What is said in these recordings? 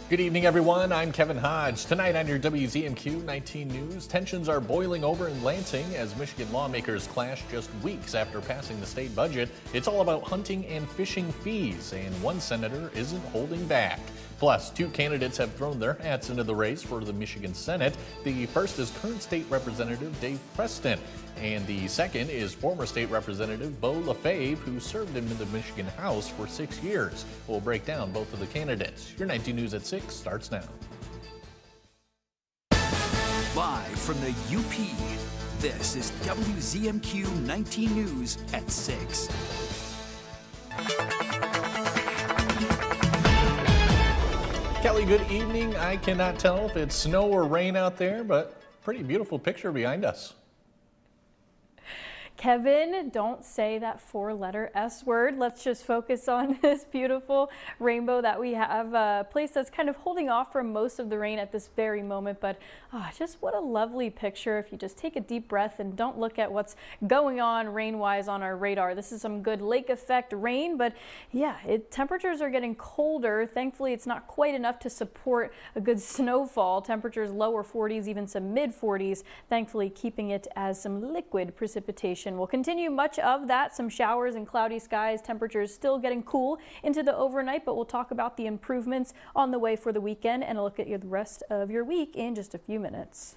Good evening, everyone. I'm Kevin Hodge. Tonight on your WZMQ 19 News, tensions are boiling over in Lansing as Michigan lawmakers clash just weeks after passing the state budget. It's all about hunting and fishing fees, and one senator isn't holding back. Plus, two candidates have thrown their hats into the race for the Michigan Senate. The first is current state representative Dave Preston, and the second is former state representative Bo LaFave, who served in the Michigan House for 6 years. We'll break down both of the candidates. Your 19 News at 6 starts now. Live from the UP, this is WZMQ 19 News at 6. Kelly, good evening. I cannot tell if it's snow or rain out there, but pretty beautiful picture behind us. Kevin, don't say that four-letter S word. Let's just focus on this beautiful rainbow that we have, a place that's kind of holding off from most of the rain at this very moment. But just what a lovely picture if you just take a deep breath and don't look at what's going on rain-wise on our radar. This is some good lake effect rain, but yeah, temperatures are getting colder. Thankfully, it's not quite enough to support a good snowfall. Temperatures lower 40s, even some mid 40s, thankfully keeping it as some liquid precipitation. We'll continue much of that, some showers and cloudy skies, temperatures still getting cool into the overnight, but we'll talk about the improvements on the way for the weekend and a look at the rest of your week in just a few minutes.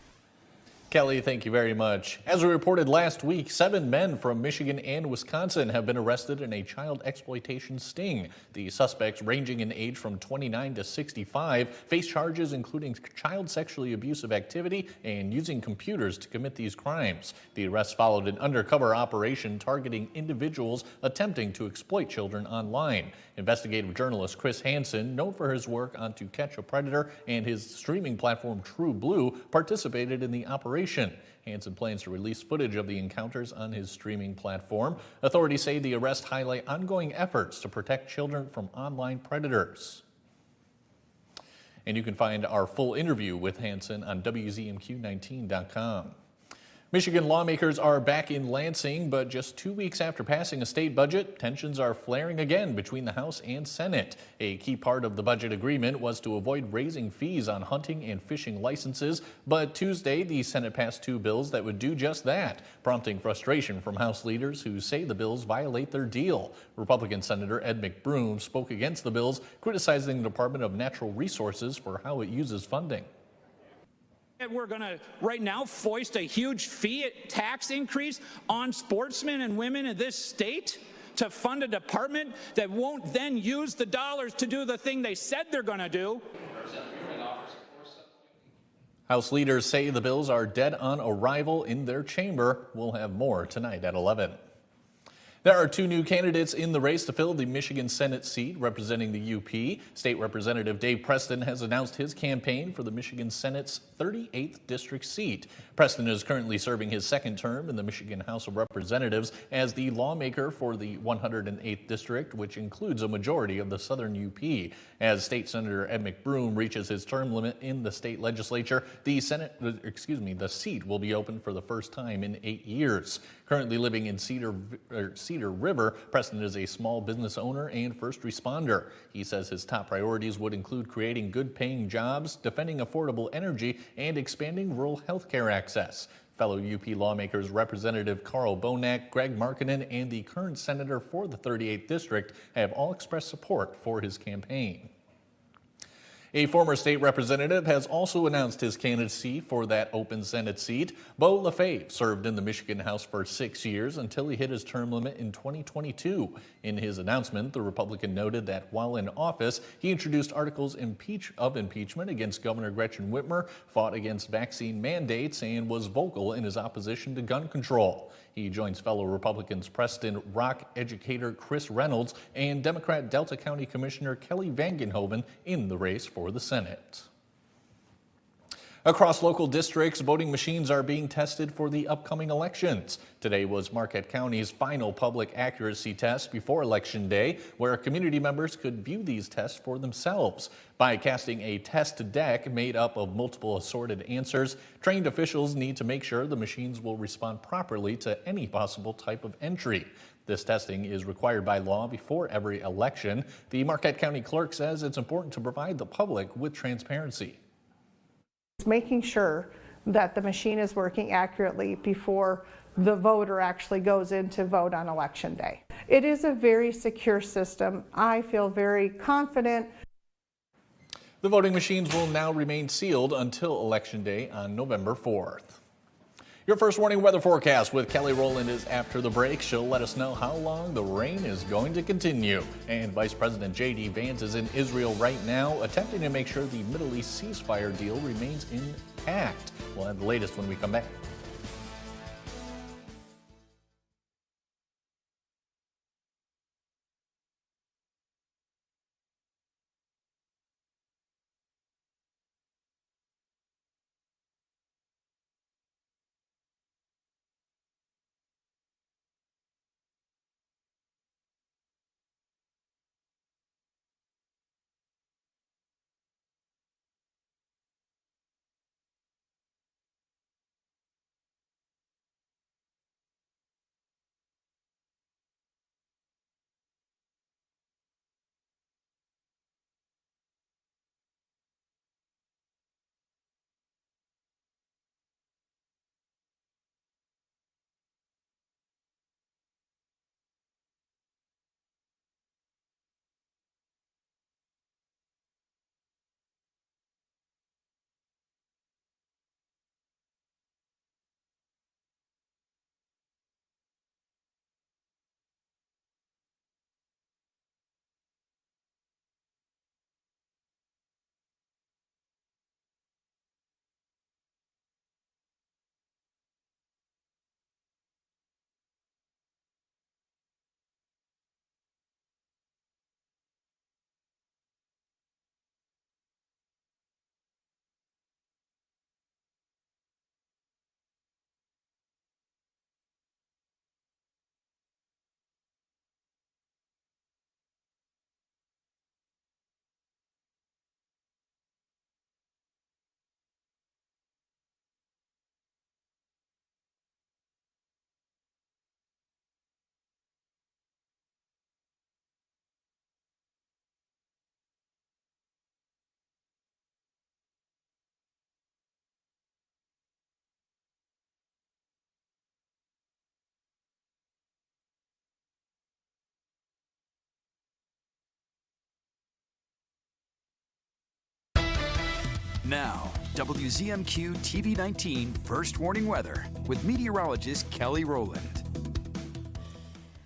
Kelly, thank you very much. As we reported last week, 7 men from Michigan and Wisconsin have been arrested in a child exploitation sting. The suspects, ranging in age from 29 to 65, face charges including child sexually abusive activity and using computers to commit these crimes. The arrests followed an undercover operation targeting individuals attempting to exploit children online. Investigative journalist Chris Hansen, known for his work on To Catch a Predator and his streaming platform True Blue, participated in the operation. Hansen plans to release footage of the encounters on his streaming platform. Authorities say the arrests highlight ongoing efforts to protect children from online predators. And you can find our full interview with Hansen on WZMQ19.com. Michigan lawmakers are back in Lansing, but just 2 weeks after passing a state budget, tensions are flaring again between the House and Senate. A key part of the budget agreement was to avoid raising fees on hunting and fishing licenses, but Tuesday the Senate passed 2 bills that would do just that, prompting frustration from House leaders who say the bills violate their deal. Republican Senator Ed McBroom spoke against the bills, criticizing the Department of Natural Resources for how it uses funding. We're going to right now foist a huge fee tax increase on sportsmen and women in this state to fund a department that won't then use the dollars to do the thing they said they're going to do. House leaders say the bills are dead on arrival in their chamber. We'll have more tonight at 11. There are 2 new candidates in the race to fill the Michigan Senate seat representing the UP. State Representative Dave Preston has announced his campaign for the Michigan Senate's 38th district seat. Preston is currently serving his 2nd term in the Michigan House of Representatives as the lawmaker for the 108th district, which includes a majority of the southern UP. As State Senator Ed McBroom reaches his term limit in the state legislature, the seat will be open for the first time in 8 years. Currently living in Cedar River, Preston is a small business owner and first responder. He says his top priorities would include creating good-paying jobs, defending affordable energy, and expanding rural health care access. Fellow UP lawmakers Representative Carl Bonack, Greg Markinen, and the current senator for the 38th district have all expressed support for his campaign. A former state representative has also announced his candidacy for that open Senate seat. Bo LaFave served in the Michigan House for 6 years until he hit his term limit in 2022. In his announcement, the Republican noted that while in office, he introduced articles of impeachment against Governor Gretchen Whitmer, fought against vaccine mandates, and was vocal in his opposition to gun control. He joins fellow Republicans Preston Rock educator Chris Reynolds and Democrat Delta County Commissioner Kelly Vangenhoven in the race for the Senate. Across local districts, voting machines are being tested for the upcoming elections. Today was Marquette County's final public accuracy test before Election Day, where community members could view these tests for themselves. By casting a test deck made up of multiple assorted answers, trained officials need to make sure the machines will respond properly to any possible type of entry. This testing is required by law before every election. The Marquette County Clerk says it's important to provide the public with transparency. Making sure that the machine is working accurately before the voter actually goes in to vote on Election Day. It is a very secure system. I feel very confident. The voting machines will now remain sealed until Election Day on November 4th. Your first warning weather forecast with Kelly Rowland is after the break. She'll let us know how long the rain is going to continue. And Vice President J.D. Vance is in Israel right now, attempting to make sure the Middle East ceasefire deal remains intact. We'll have the latest when we come back. Now, WZMQ TV 19 First Warning Weather with meteorologist Kelly Rowland.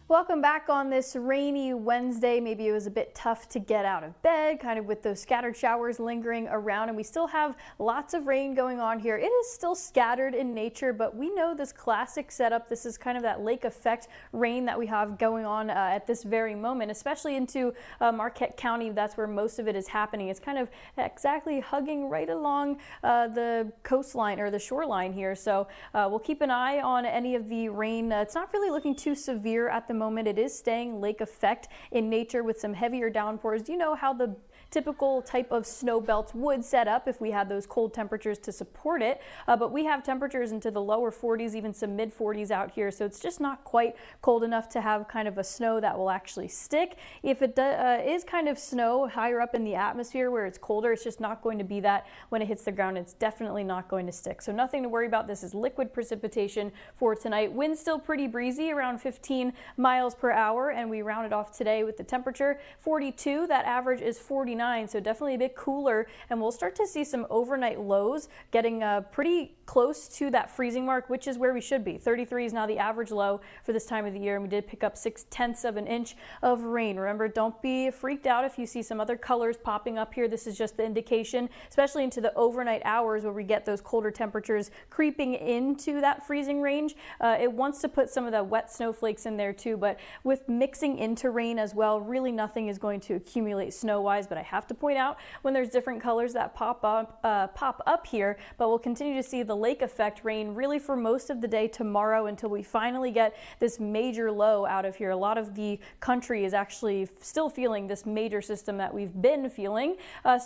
Welcome back on this rainy Wednesday. Maybe it was a bit tough to get out of bed, kind of with those scattered showers lingering around, and we still have lots of rain going on here. It is still scattered in nature, but we know this classic setup. This is kind of that lake effect rain that we have going on at this very moment, especially into Marquette County. That's where most of it is happening. It's kind of exactly hugging right along the coastline or the shoreline here. So we'll keep an eye on any of the rain. It's not really looking too severe at the moment. It is staying lake effect in nature with some heavier downpours. Do you know how the typical type of snow belts would set up if we had those cold temperatures to support it? But we have temperatures into the lower 40s, even some mid 40s out here. So it's just not quite cold enough to have kind of a snow that will actually stick. If it is kind of snow higher up in the atmosphere where it's colder, it's just not going to be that when it hits the ground. It's definitely not going to stick. So nothing to worry about. This is liquid precipitation for tonight. Wind still pretty breezy, around 15 miles per hour. And we rounded off today with the temperature 42. That average is 49. So definitely a bit cooler, and we'll start to see some overnight lows getting pretty close to that freezing mark, which is where we should be. 33 is now the average low for this time of the year, and we did pick up 0.6 of an inch of rain. Remember, don't be freaked out if you see some other colors popping up here. This is just the indication, especially into the overnight hours where we get those colder temperatures creeping into that freezing range. It wants to put some of the wet snowflakes in there too, but with mixing into rain as well, really nothing is going to accumulate snow-wise, but I have to point out when there's different colors that pop up here, but we'll continue to see the lake effect rain really for most of the day tomorrow until we finally get this major low out of here. A lot of the country is actually still feeling this major system that we've been feeling.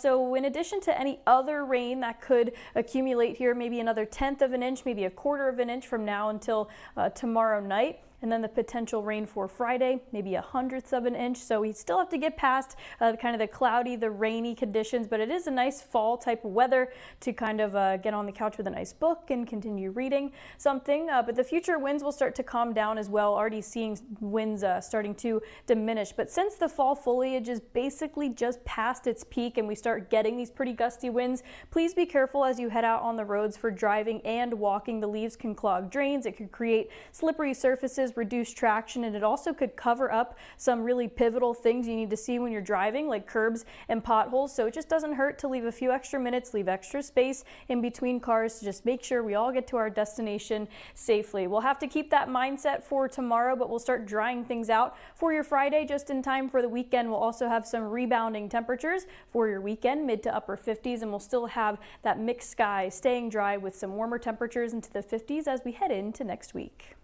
So in addition to any other rain that could accumulate here, maybe another 1/10 of an inch, maybe a 1/4 of an inch from now until tomorrow night. And then the potential rain for Friday, maybe 1/100th of an inch. So we still have to get past kind of the cloudy, the rainy conditions, but it is a nice fall type of weather to kind of get on the couch with a nice book and continue reading something. But the future winds will start to calm down as well. Already seeing winds starting to diminish. But since the fall foliage is basically just past its peak and we start getting these pretty gusty winds, please be careful as you head out on the roads for driving and walking. The leaves can clog drains. It could create slippery surfaces, reduce traction, and it also could cover up some really pivotal things you need to see when you're driving, like curbs and potholes. So it just doesn't hurt to leave a few extra minutes, leave extra space in between cars to just make sure we all get to our destination safely. We'll have to keep that mindset for tomorrow, but we'll start drying things out for your Friday just in time for the weekend. We'll also have some rebounding temperatures for your weekend, mid to upper 50s, and we'll still have that mixed sky staying dry with some warmer temperatures into the 50s as we head into next week.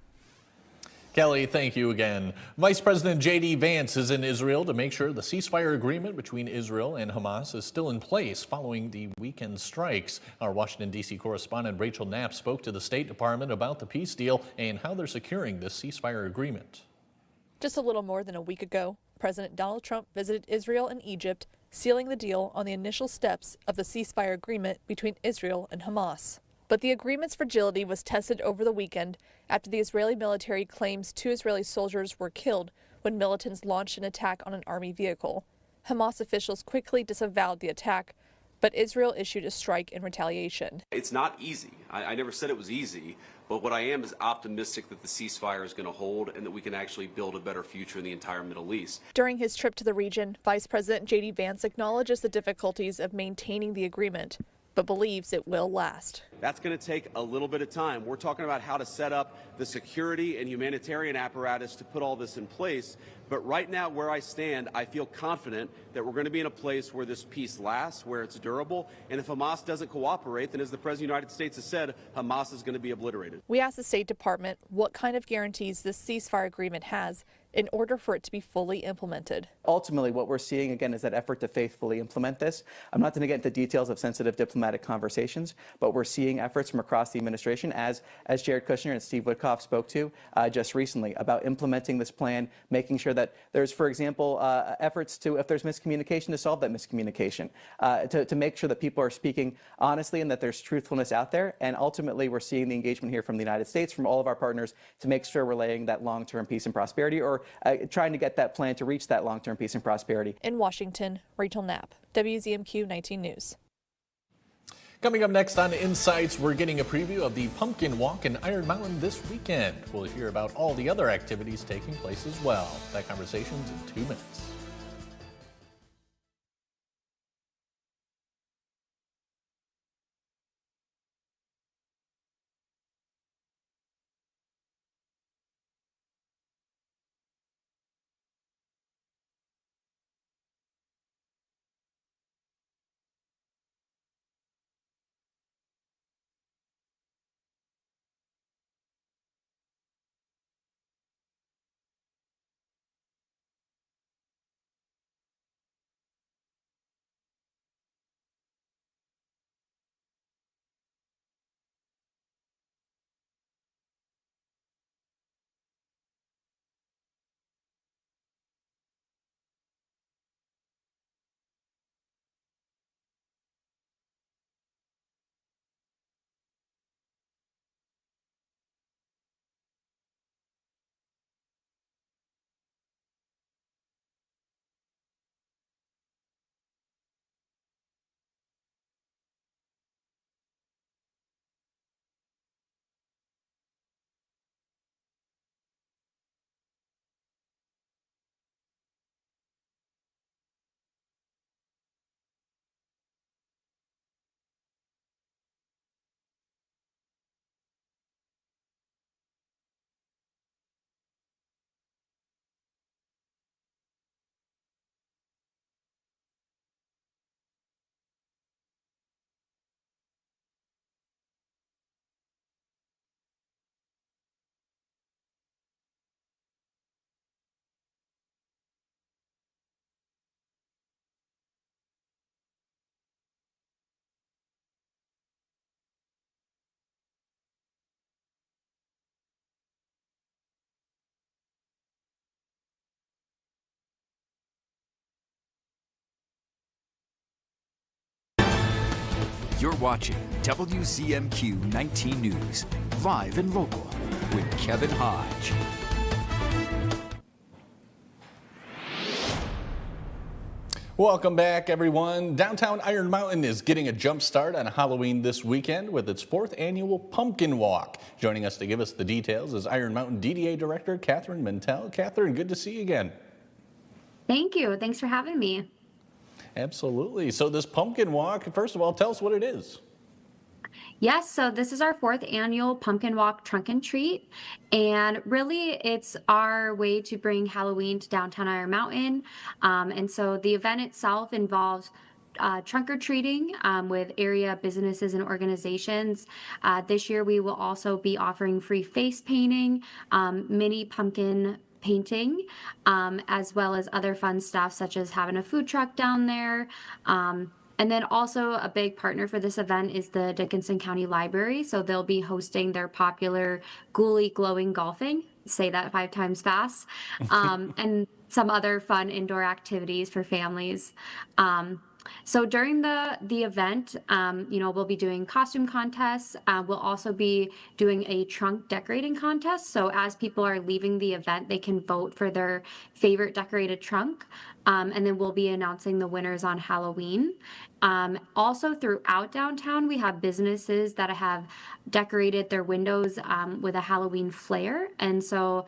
Kelly, thank you again. Vice President J.D. Vance is in Israel to make sure the ceasefire agreement between Israel and Hamas is still in place following the weekend strikes. Our Washington, D.C. correspondent Rachel Knapp spoke to the State Department about the peace deal and how they're securing this ceasefire agreement. Just a little more than a week ago, President Donald Trump visited Israel and Egypt, sealing the deal on the initial steps of the ceasefire agreement between Israel and Hamas. But the agreement's fragility was tested over the weekend after the Israeli military claims 2 Israeli soldiers were killed when militants launched an attack on an army vehicle. Hamas officials quickly disavowed the attack, but Israel issued a strike in retaliation. It's not easy. I never said it was easy, but what I am is optimistic that the ceasefire is going to hold and that we can actually build a better future in the entire Middle East. During his trip to the region, Vice President J.D. Vance acknowledges the difficulties of maintaining the agreement, but believes it will last. That's going to take a little bit of time. We're talking about how to set up the security and humanitarian apparatus to put all this in place. But right now, where I stand, I feel confident that we're going to be in a place where this peace lasts, where it's durable. And if Hamas doesn't cooperate, then as the President of the United States has said, Hamas is going to be obliterated. We asked the State Department what kind of guarantees this ceasefire agreement has in order for it to be fully implemented. Ultimately, what we're seeing, again, is that effort to faithfully implement this. I'm not going to get into details of sensitive diplomatic conversations, but we're seeing efforts from across the administration, as Jared Kushner and Steve Witkoff spoke to just recently, about implementing this plan, making sure that there's, for example, efforts to, if there's miscommunication, to solve that miscommunication, to make sure that people are speaking honestly and that there's truthfulness out there. And ultimately, we're seeing the engagement here from the United States, from all of our partners, to make sure we're laying that long-term peace and prosperity, or trying to get that plan to reach that long-term peace and prosperity. In Washington, Rachel Knapp, WZMQ 19 News. Coming up next on Insights, we're getting a preview of the Pumpkin Walk in Iron Mountain this weekend. We'll hear about all the other activities taking place as well. That conversation's in 2 minutes. You're watching WZMQ 19 News, live and local, with Kevin Hodge. Welcome back, everyone. Downtown Iron Mountain is getting a jump start on Halloween this weekend with its 4th annual Pumpkin Walk. Joining us to give us the details is Iron Mountain DDA Director Catherine Mintel. Catherine, good to see you again. Thank you. Thanks for having me. Absolutely. So this Pumpkin Walk, first of all, tell us what it is. Yes, so this is our 4th annual Pumpkin Walk Trunk and Treat. And really, it's our way to bring Halloween to downtown Iron Mountain. And so the event itself involves trunk or treating with area businesses and organizations. This year, we will also be offering free face painting, mini pumpkin painting, as well as other fun stuff such as having a food truck down there. And then also a big partner for this event is the Dickinson County Library. So they'll be hosting their popular Ghoulie Glowing Golfing, say that 5 times fast, and some other fun indoor activities for families. So during the event, we'll be doing costume contests. We'll also be doing a trunk decorating contest. So as people are leaving the event, they can vote for their favorite decorated trunk. And then we'll be announcing the winners on Halloween. Also throughout downtown, we have businesses that have decorated their windows with a Halloween flair. And so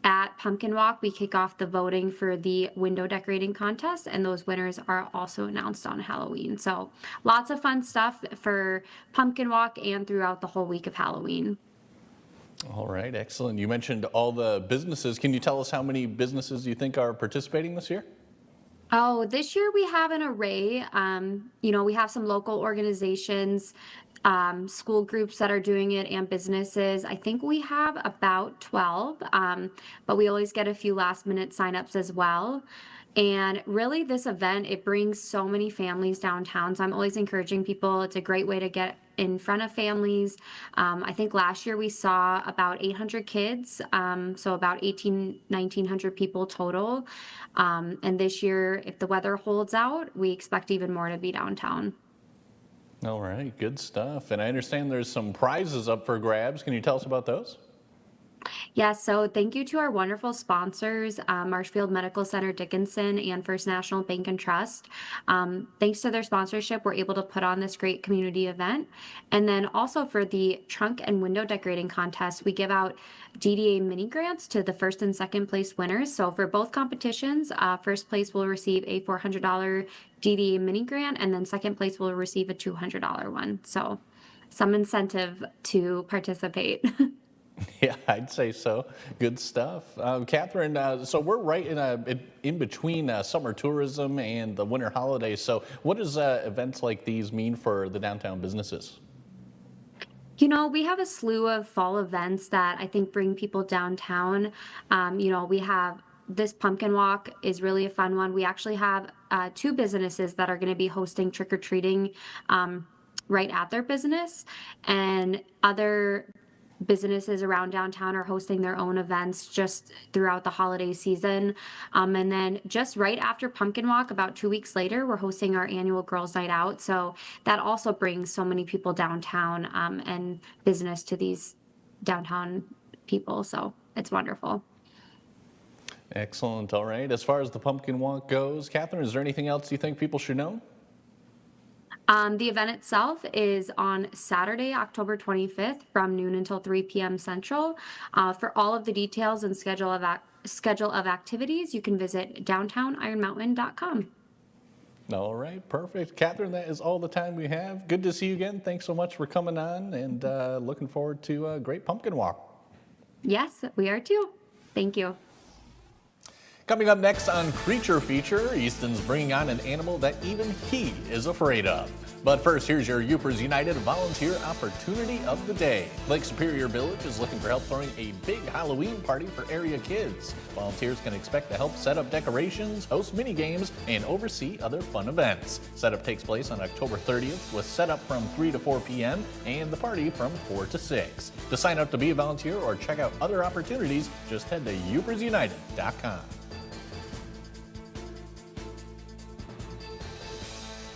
at Pumpkin Walk, we kick off the voting for the window decorating contest, and those winners are also announced on Halloween. So lots of fun stuff for Pumpkin Walk and throughout the whole week of Halloween. All right, excellent. You mentioned all the businesses. Can you tell us how many businesses you think are participating this year? Oh, this year we have an array. We have some local organizations, school groups that are doing it, and businesses. I think we have about 12, but we always get a few last minute signups as well. And really this event, it brings so many families downtown. So I'm always encouraging people. It's a great way to get in front of families. I think last year we saw about 800 kids, so about 1,900 people total. And this year, if the weather holds out, we expect even more to be downtown. All right, good stuff. And I understand there's some prizes up for grabs. Can you tell us about those? Yes, so thank you to our wonderful sponsors, Marshfield Medical Center Dickinson and First National Bank and Trust. Thanks to their sponsorship, we're able to put on this great community event. And then also for the trunk and window decorating contest, we give out DDA mini grants to the 1st and 2nd place winners. So for both competitions, 1st place will receive a $400 DDA mini grant, and then 2nd place will receive a $200 one. So some incentive to participate. Yeah, I'd say so. Good stuff. Catherine, so we're right in between summer tourism and the winter holidays. So what does events like these mean for the downtown businesses? We have a slew of fall events that I think bring people downtown. We have this Pumpkin Walk is really a fun one. We actually have 2 businesses that are going to be hosting trick-or-treating right at their business, and other businesses around downtown are hosting their own events just throughout the holiday season. And then just right after Pumpkin Walk, about 2 weeks later, we're hosting our annual Girls Night Out. So that also brings so many people downtown and business to these downtown people. So it's wonderful. Excellent. All right. As far as the Pumpkin Walk goes, Catherine, is there anything else you think people should know? The event itself is on Saturday, October 25th from noon until 3 p.m. Central. For all of the details and schedule of activities, you can visit downtownironmountain.com. All right, perfect. Catherine, that is all the time we have. Good to see you again. Thanks so much for coming on, and looking forward to a great Pumpkin Walk. Yes, we are too. Thank you. Coming up next on Creature Feature, Easton's bringing on an animal that even he is afraid of. But first, here's your Upers United Volunteer Opportunity of the Day. Lake Superior Village is looking for help throwing a big Halloween party for area kids. Volunteers can expect to help set up decorations, host mini games, and oversee other fun events. Setup takes place on October 30th with setup from 3 to 4 p.m. and the party from 4 to 6. To sign up to be a volunteer or check out other opportunities, just head to upersunited.com.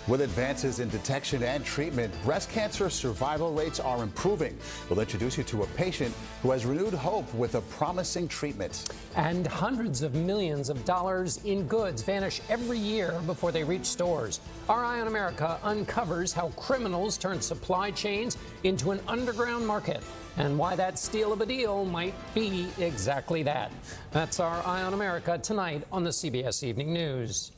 With advances in detection and treatment, breast cancer survival rates are improving. We'll introduce you to a patient who has renewed hope with a promising treatment. And hundreds of millions of dollars in goods vanish every year before they reach stores. Our Eye on America uncovers how criminals turn supply chains into an underground market and why that steal of a deal might be exactly that. That's our Eye on America tonight on the CBS Evening News.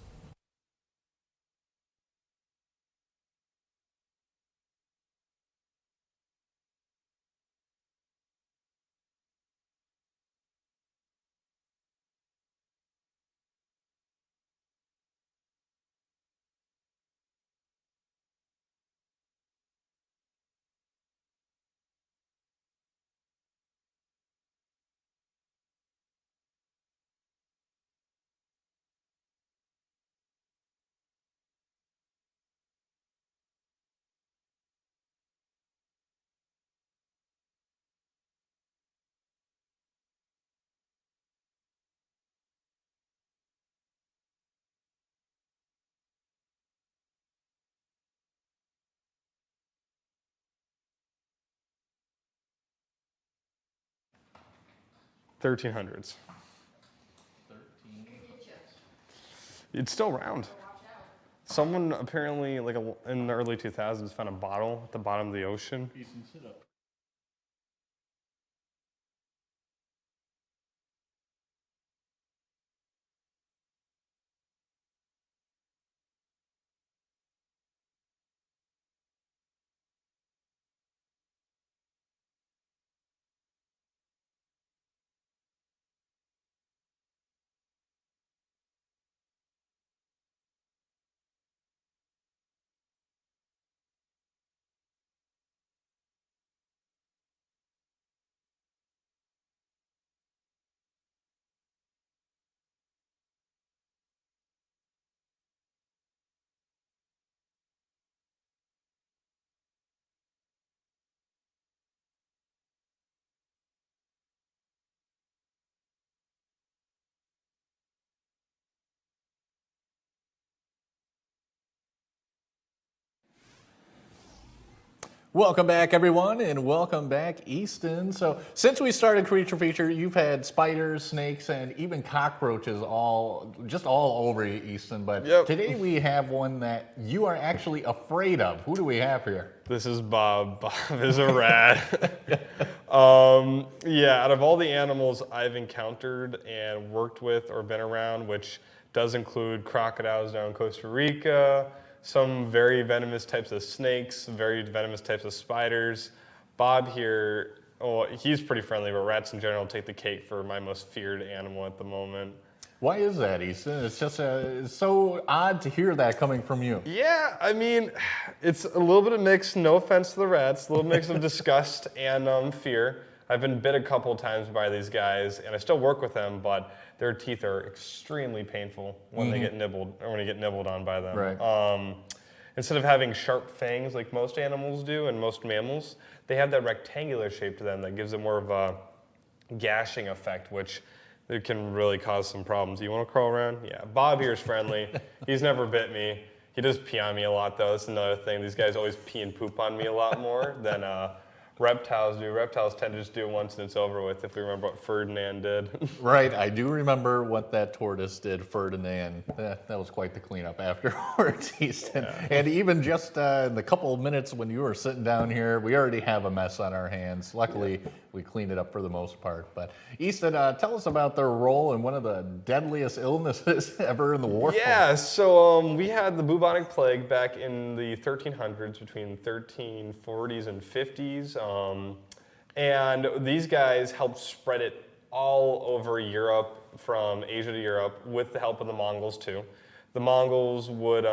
$1,300s. It's still around. Someone apparently, like in the early 2000s, found a bottle at the bottom of the ocean. Welcome back, everyone, and welcome back, Easton. So since we started Creature Feature, you've had spiders, snakes, and even cockroaches all over you, Easton. But today we have one that you are actually afraid of. Who do we have here? This is Bob. Bob is a rat. Yeah, out of all the animals I've encountered and worked with or been around, which does include crocodiles down in Costa Rica, some very venomous types of snakes, very venomous types of spiders. Bob here, well, he's pretty friendly, but rats in general take the cake for my most feared animal at the moment. Why is that, Easton? It's just it's so odd to hear that coming from you. Yeah, I mean, it's a little bit of mix, no offense to the rats, a little mix of disgust and fear. I've been bit a couple of times by these guys, and I still work with them, but their teeth are extremely painful when they get nibbled, or when you get nibbled on by them. Right. Instead of having sharp fangs like most animals do and most mammals, they have that rectangular shape to them that gives it more of a gashing effect, which it can really cause some problems. You want to crawl around? Yeah. Bob here is friendly. He's never bit me. He does pee on me a lot, though. That's another thing. These guys always pee and poop on me a lot more than reptiles do. Reptiles tend to just do it once and it's over with, if we remember what Ferdinand did. Right, I do remember what that tortoise did, Ferdinand. That was quite the cleanup afterwards, Easton. Yeah. And even just in the couple of minutes when you were sitting down here, we already have a mess on our hands. Luckily, we cleaned it up for the most part. But Easton, tell us about their role in one of the deadliest illnesses ever in the war. Yeah, so we had the bubonic plague back in the 1300s, between 1340s and 50s. And these guys helped spread it all over Europe, from Asia to Europe, with the help of the Mongols too. The Mongols would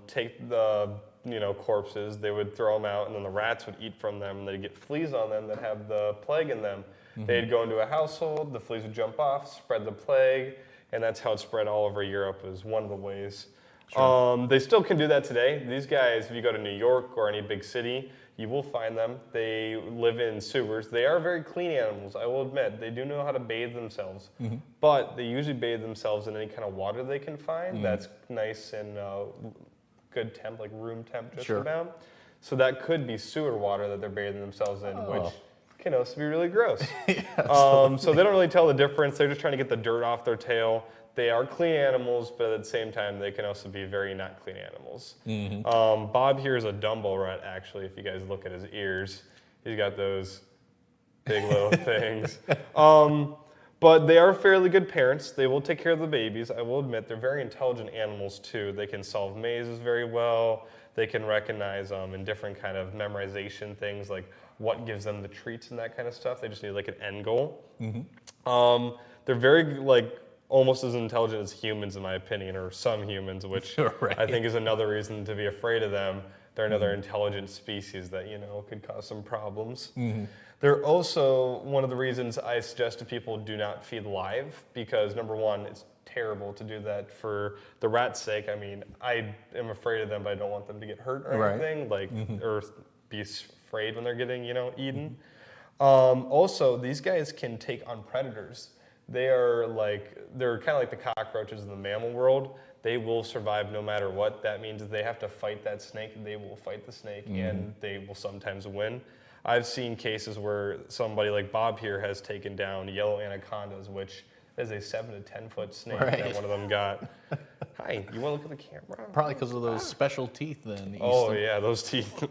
take the corpses, they would throw them out, and then the rats would eat from them, and they'd get fleas on them that have the plague in them. They'd go into a household, the fleas would jump off, spread the plague, and that's how it spread all over Europe, is one of the ways. Sure. They still can do that today. These guys, if you go to New York or any big city, you will find them. They live in sewers. They are very clean animals, I will admit. They do know how to bathe themselves, but they usually bathe themselves in any kind of water they can find that's nice and good temp, like room temp just Sure. about. So that could be sewer water that they're bathing themselves in, which can also be really gross. So they don't really tell the difference. They're just trying to get the dirt off their tail. They are clean animals, but at the same time, they can also be very not clean animals. Bob here is a Dumbo rat, actually, if you guys look at his ears. He's got those big little things. But they are fairly good parents. They will take care of the babies. I will admit, they're very intelligent animals, too. They can solve mazes very well. They can recognize in different kind of memorization things, like what gives them the treats and that kind of stuff. They just need like an end goal. They're very almost as intelligent as humans, in my opinion, or some humans, which Right. I think is another reason to be afraid of them. They're another intelligent species that, could cause some problems. They're also one of the reasons I suggest to people do not feed live, because number one, it's terrible to do that for the rat's sake. I mean, I am afraid of them, but I don't want them to get hurt or anything, or be afraid when they're getting, eaten. Also, these guys can take on predators. They're kind of like the cockroaches in the mammal world. They will survive no matter what. That means if they have to fight that snake, they will fight the snake, and they will sometimes win. I've seen cases where somebody like Bob here has taken down yellow anacondas, which is a 7 to 10 foot snake that one of them got. Hi, you want to look at the camera? Probably because of those special teeth then. Oh yeah, those teeth.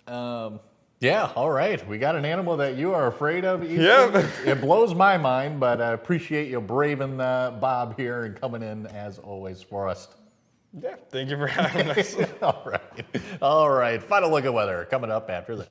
Yeah, all right. We got an animal that you are afraid of, Ethan. Yeah. It blows my mind, but I appreciate you braving Bob here and coming in, as always, for us. Yeah, thank you for having us. All right. All right. Final look at weather coming up after this.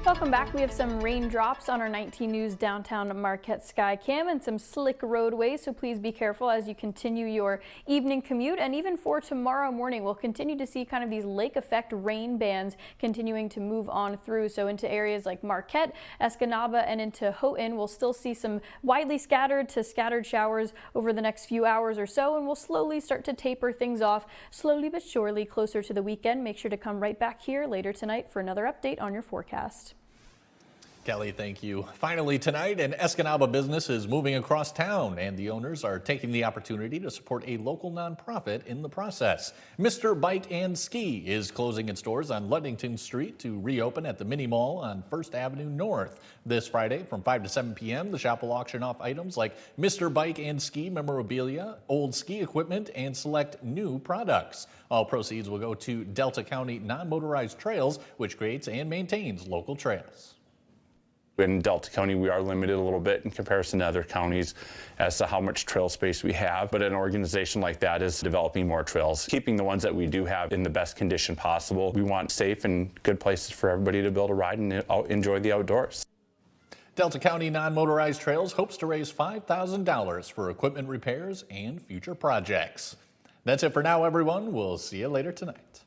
Welcome back. We have some raindrops on our 19 News downtown Marquette Skycam and some slick roadways, so please be careful as you continue your evening commute. And even for tomorrow morning, we'll continue to see kind of these lake effect rain bands continuing to move on through. So into areas like Marquette, Escanaba, and into Houghton, we'll still see some widely scattered to scattered showers over the next few hours or so, and we'll slowly start to taper things off slowly but surely closer to the weekend. Make sure to come right back here later tonight for another update on your forecast. Kelly, thank you. Finally tonight, an Escanaba business is moving across town, and the owners are taking the opportunity to support a local nonprofit in the process. Mr. Bike and Ski is closing its doors on Ludington Street to reopen at the Mini Mall on 1st Avenue North. This Friday from 5 to 7 p.m., the shop will auction off items like Mr. Bike and Ski memorabilia, old ski equipment, and select new products. All proceeds will go to Delta County Non-Motorized Trails, which creates and maintains local trails. In Delta County, we are limited a little bit in comparison to other counties as to how much trail space we have, but an organization like that is developing more trails, keeping the ones that we do have in the best condition possible. We want safe and good places for everybody to be able to ride and enjoy the outdoors. Delta County Non-Motorized Trails hopes to raise $5,000 for equipment repairs and future projects. That's it for now, everyone. We'll see you later tonight.